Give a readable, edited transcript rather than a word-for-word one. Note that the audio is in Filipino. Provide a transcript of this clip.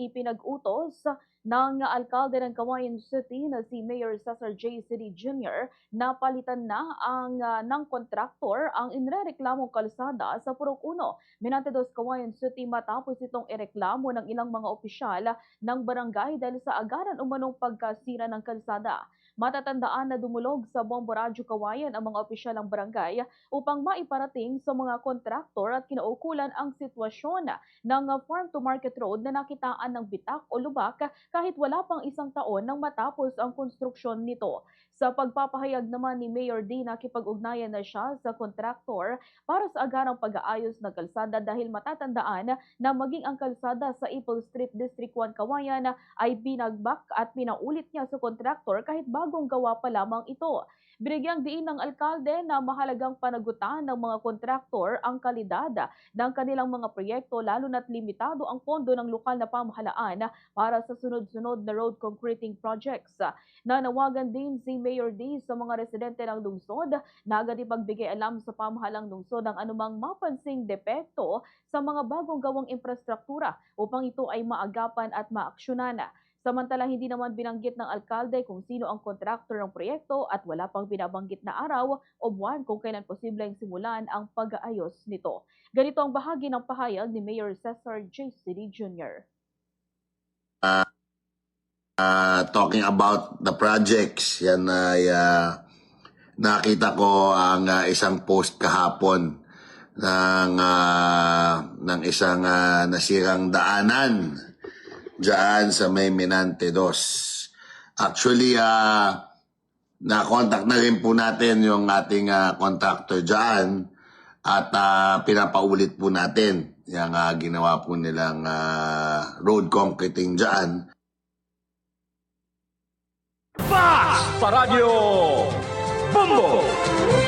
ipinag-utos ng alkalde ng Cagayan City na si Mayor Cesar J. City Jr. na palitan na ng kontraktor ang inrereklamong kalsada sa Purok 1, Minante Dos, Cagayan City matapos itong ireklamo ng ilang mga opisyal ng barangay dahil sa agaran umanong pagkasira ng kalsada. Matatandaan na dumulog sa Bombo Radyo Cagayan ang mga opisyal ng barangay upang maiparating sa mga kontraktor at kinaukulan ang sitwasyon ng Farm to Market Road na nakitaan ng bitak o lubak kahit wala pang isang taon nang matapos ang konstruksyon nito. Sa pagpapahayag naman ni Mayor D, nakipag-ugnayan na siya sa kontraktor para sa agarang pag-aayos ng kalsada dahil matatandaan na maging ang kalsada sa Ipoh Street District 1 Cagayan ay binagbak at pinaulit niya sa kontraktor kahit bagong gawa pa lamang ito. Binigyang diin ng alkalde na mahalagang panagutan ng mga kontraktor ang kalidad ng kanilang mga proyekto lalo na't limitado ang pondo ng lokal na pamahalaan para sa sunod-sunod na road concreting projects. Nanawagan din si Mayor D sa mga residente ng lungsod na agad ipagbigay alam sa pamahalang lungsod ang anumang mapansing depekto sa mga bagong gawang infrastruktura upang ito ay maagapan at maaksyonan. Samantala, hindi naman binanggit ng alkalde kung sino ang kontraktor ng proyekto at wala pang binabanggit na araw o buwan kung kailan posibleng simulan ang pag-aayos nito. Ganito ang bahagi ng pahayag ni Mayor Cesar J. City Jr. Talking about the projects, yan ay nakita ko ang isang post kahapon ng isang nasirang daanan diyan sa may Minante Dos. Actually, na-contact na rin po natin yung ating contractor diyan at pinapaulit po natin yung ginawa po nilang road concreting diyan. Fast sa Radyo Bombo!